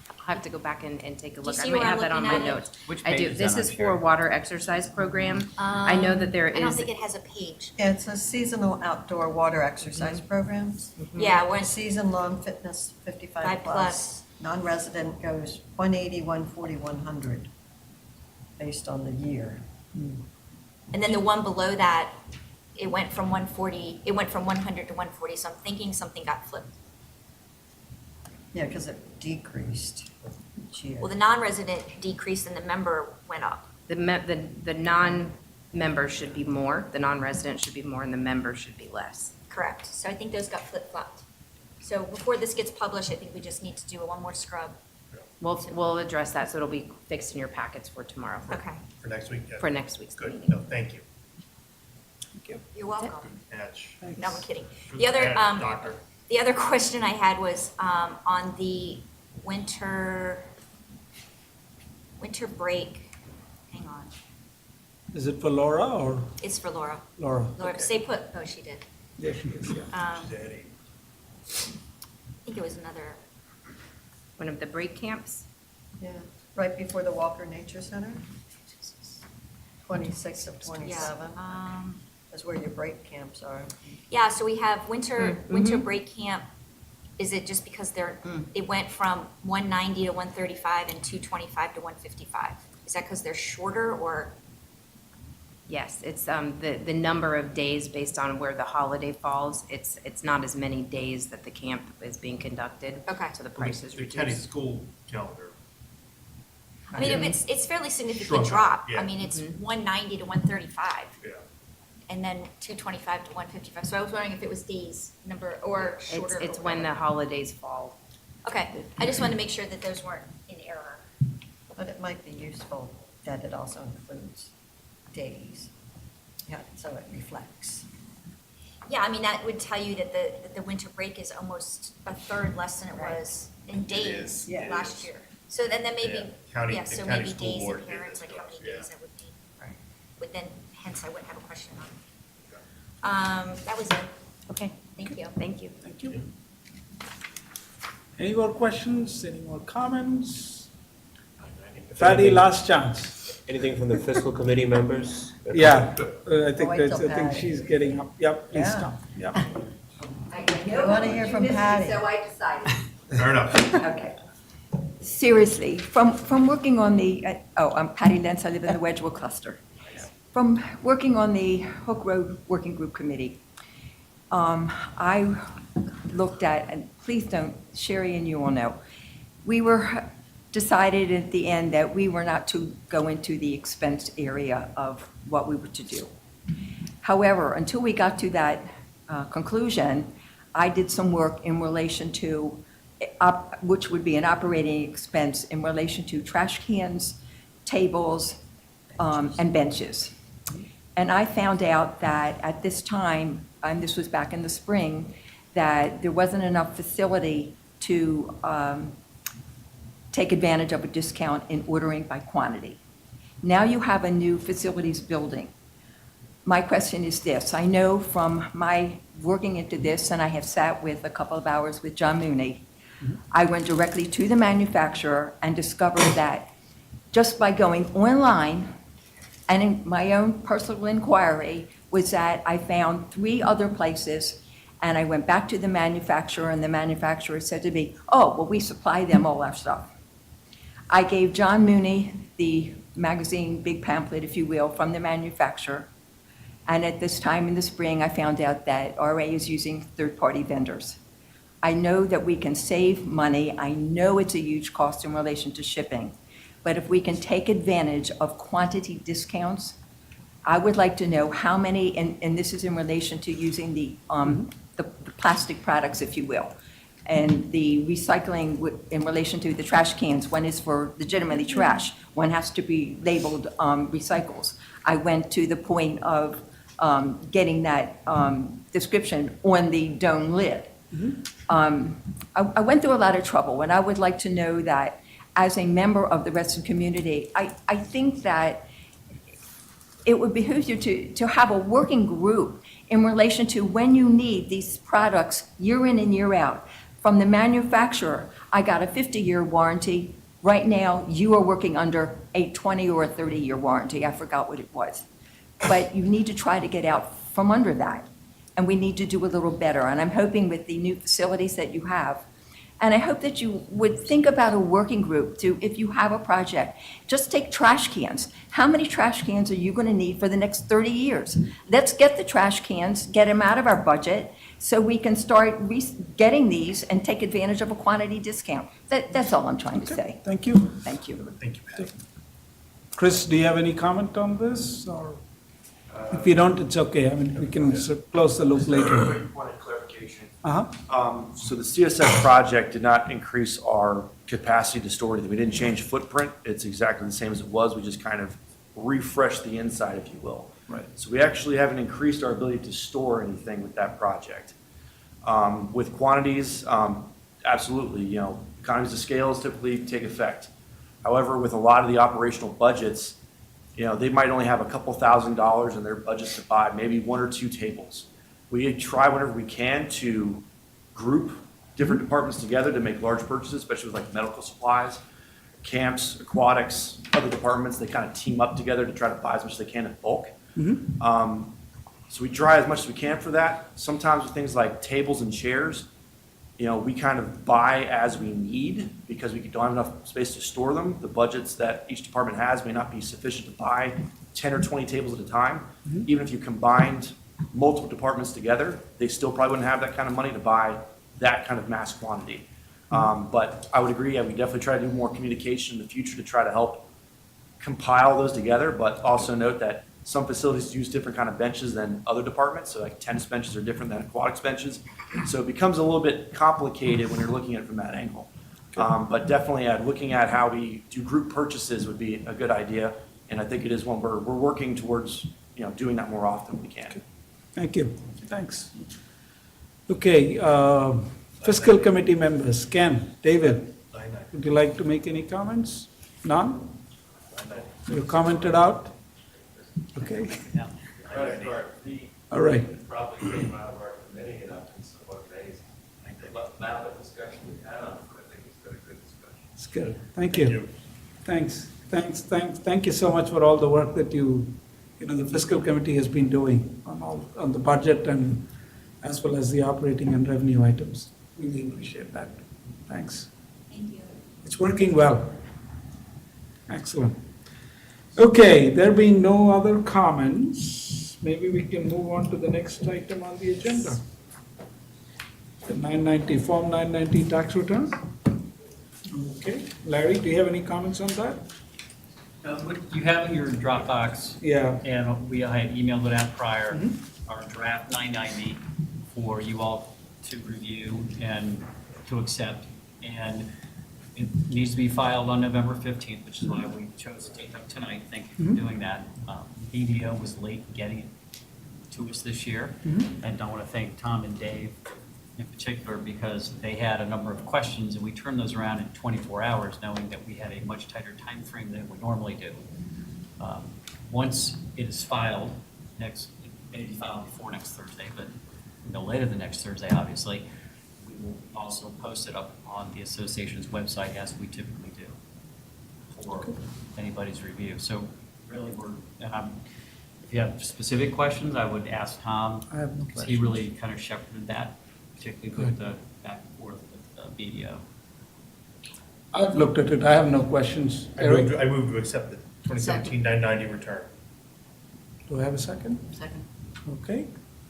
S12: I'll have to go back and take a
S7: Do you
S12: look. I
S7: see
S12: might
S7: where I'm
S12: have that on my
S7: looking at it?
S12: notes.
S4: Which
S12: I
S4: page
S12: do.
S4: is
S12: This
S4: that on,
S12: is for
S4: Sherry?
S12: water exercise program. I know that there
S7: I don't
S12: is,
S7: think it has a page.
S13: Yeah, it says seasonal outdoor water exercise programs.
S7: Yeah, when,
S13: Season-long fitness, 55
S7: 5
S13: plus.
S7: plus.
S13: Non-resident goes 180, 140, 100, based on the year.
S7: and then the one below that, it went from 140, it went from 100 to 140, so I'm thinking something got flipped.
S13: Yeah, because it decreased each year.
S7: Well, the non-resident decreased and the member went up.
S12: the non-member should be more, the non-resident should be more, and the member should be less.
S7: Correct. So I think those got flip-flopped. So before this gets published, I think we just need to do one more scrub.
S12: We'll address that, so it'll be fixed in your packets for tomorrow.
S7: Okay.
S2: For next week? Yeah.
S12: For next week's
S2: Good,
S12: meeting.
S2: no, thank you.
S7: You're welcome.
S2: Catch.
S7: No, I'm kidding.
S2: Good
S7: The other,
S2: catch, Doctor.
S7: the other question I had was on the winter break. Hang on.
S1: Is it for Laura or
S7: It's for Laura.
S1: Laura?
S7: Laura, stay put. Oh, she did.
S1: There she is, yeah.
S2: Daddy.
S7: I think it was another,
S12: One of the break camps?
S13: Yeah, right before the Walker Nature Center, 26th of
S7: yeah.
S13: 27,
S7: Um,
S13: is where your break camps are.
S7: Yeah, so we have winter break camp. Is it just because it went from 190 to 135 and 225 to 155? Is that because they're shorter or?
S12: Yes, it's the number of days based on where the holiday falls. It's not as many days that the camp is being conducted.
S7: Okay.
S12: So the price is
S2: The county
S12: reduced.
S2: school calendar.
S7: I mean, it's fairly significant
S2: Shrunk,
S7: drop.
S2: yeah.
S7: I mean, it's 190 to 135
S2: Yeah.
S7: and then 225 to 155. So I was wondering if it was days number or shorter.
S12: It's
S7: or
S12: when the
S7: whatever.
S12: holidays fall.
S7: Okay, I just wanted to make sure that those weren't in error.
S13: But it might be useful that it also includes days, yeah, so it reflects.
S7: Yeah, I mean, that would tell you that the winter break is almost a third less than it
S13: Right.
S7: was in days
S2: is,
S13: yeah.
S7: last year. So then maybe,
S2: Yeah. County-
S7: yeah,
S2: the
S7: so
S2: county
S7: maybe
S2: school
S7: days
S2: board
S7: and
S2: did
S7: parents,
S2: this
S7: like
S2: to
S7: how many
S2: us, yeah.
S7: days that would be.
S13: Right.
S7: Would then, hence I wouldn't have a question on it. That was it.
S12: Okay.
S7: Thank you.
S12: Thank you.
S1: Thank you. Any more questions, any more comments? Patty, last chance.
S10: Anything from the fiscal committee members?
S1: Yeah, I think
S13: Wait till Patty.
S1: she's getting up. Yep, please
S13: Yeah.
S1: stop. Yep.
S13: I want to hear from Patty.
S14: I decided.
S2: Fair enough.
S14: Okay. Seriously, from working on the, I'm Patty Lentz, I live in the Wedgewood cluster. From working on the Hook Road Working Group Committee, I looked at, and please don't, Sherry and you will know, we were decided at the end that we were not to go into the expense area of what we were to do. However, until we got to that conclusion, I did some work in relation to, which would be an operating expense in relation to trash cans, tables, and benches. And I found out that at this time, and this was back in the spring, that there wasn't enough facility to take advantage of a discount in ordering by quantity. Now you have a new facilities building. My question is this: I know from my working into this, and I have sat with a couple of hours with John Mooney, I went directly to the manufacturer and discovered that just by going online and in my own personal inquiry was that I found 3 other places, and I went back to the manufacturer, and the manufacturer said to me, "Oh, well, we supply them all our stuff." I gave John Mooney the magazine, big pamphlet, if you will, from the manufacturer. And at this time in the spring, I found out that RA is using third-party vendors. I know that we can save money. I know it's a huge cost in relation to shipping. But if we can take advantage of quantity discounts, I would like to know how many, and this is in relation to using the plastic products, if you will, and the recycling in relation to the trash cans. One is for legitimately trash. One has to be labeled recycles. I went to the point of getting that description on the dome lid. I went through a lot of trouble, and I would like to know that as a member of the Reston community, I think that it would behoove you to have a working group in relation to when you need these products year in and year out. From the manufacturer, I got a 50-year warranty. Right now, you are working under a 20 or a 30-year warranty. I forgot what it was. But you need to try to get out from under that. And we need to do a little better. And I'm hoping with the new facilities that you have, and I hope that you would think about a working group to, if you have a project, just take trash cans. How many trash cans are you going to need for the next 30 years? Let's get the trash cans, get them out of our budget, so we can start getting these and take advantage of a quantity discount. That's all I'm trying to say.
S1: Thank you.
S14: Thank you.
S2: Thank you, Patty.
S1: Chris, do you have any comment on this, or if you don't, it's okay, I mean, we can close the loop later.
S15: Quick point of clarification.
S1: Uh-huh.
S15: So the CSX project did not increase our capacity to store anything. We didn't change footprint. It's exactly the same as it was. We just kind of refreshed the inside, if you will.
S1: Right.
S15: So we actually haven't increased our ability to store anything with that project. With quantities, absolutely, economies of scale typically take effect. However, with a lot of the operational budgets, they might only have a couple $1,000s in their budgets to buy maybe 1 or 2 tables. We try whenever we can to group different departments together to make large purchases, especially with like medical supplies, camps, aquatics, other departments. They kind of team up together to try to buy as much as they can in bulk. So we try as much as we can for that. Sometimes with things like tables and chairs, we kind of buy as we need because we don't have enough space to store them. The budgets that each department has may not be sufficient to buy 10 or 20 tables at a time. Even if you combined multiple departments together, they still probably wouldn't have that kind of money to buy that kind of mass quantity. But I would agree, we definitely try to do more communication in the future to try to help compile those together, but also note that some facilities use different kind of benches than other departments. So like tennis benches are different than aquatics benches. So it becomes a little bit complicated when you're looking at it from that angle. But definitely looking at how we do group purchases would be a good idea. And I think it is one we're working towards, doing that more often when we can.
S1: Thank you. Thanks. Okay, fiscal committee members, Ken, David, would you like to make any comments? None? You commented out? Okay. All right.
S10: Probably came out of our committee in up in some more days. Now the discussion we had on it, I think it's been a good discussion.
S1: It's good. Thank you. Thank you so much for all the work that the fiscal committee has been doing on the budget and as well as the operating and revenue items. Really appreciate that. Thanks.
S7: Thank you.
S1: It's working well. Excellent. Okay, there being no other comments, maybe we can move on to the next item on the agenda. The Form 990 tax return. Okay, Larry, do you have any comments on that?
S4: What you have in your Dropbox,
S1: Yeah.
S4: and I had emailed it out prior, our draft 990 for you all to review and to accept. And it needs to be filed on November 15th, which is why we chose to take up tonight. Thank you for doing that. BDO was late getting it to us this year. And I want to thank Tom and Dave in particular because they had a number of questions and we turned those around in 24 hours knowing that we had a much tighter time frame than we normally do. Once it is filed, maybe filed before next Thursday, but no later than next Thursday, obviously, we will also post it up on the association's website as we typically do for anybody's review. So really if you have specific questions, I would ask Tom.
S1: I have no
S4: Because he really kind of shepherded that, particularly with the back and forth with BDO.
S1: I've looked at it, I have no questions.
S2: I
S1: Eric,
S2: move to accept the 2017-990 return.
S1: do I have a second?
S11: Second.
S1: Okay,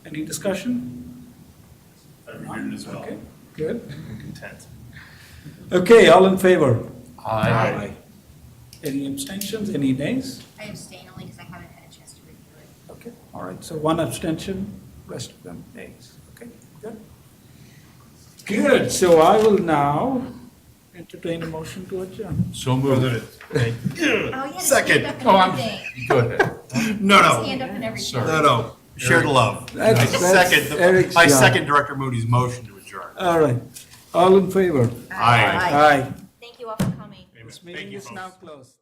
S1: any discussion?
S2: I reviewed it as well.
S1: Okay, good.
S2: I'm content.
S1: Okay, all in favor?
S2: Aye.
S1: Any abstentions, any nays?
S7: I abstain only because I haven't had a chance to review it.
S1: Okay, all right, so one abstention, rest of them nays. Okay, good. Good, so I will now entertain a motion to adjourn.
S6: So moved.
S7: Oh, yeah.
S2: Second.
S7: Stand up and everything.
S6: Go ahead.
S2: No,
S7: Hand up and everything.
S6: Sorry.
S2: no. Share the love.
S1: That's Eric's
S2: I
S1: job.
S2: second Director Moody's motion to adjourn.
S1: All right. All in favor?
S2: Aye.
S1: Aye.
S7: Thank you all for coming.
S1: This
S2: Thank
S1: meeting
S2: you,
S1: is now
S2: folks.
S1: closed.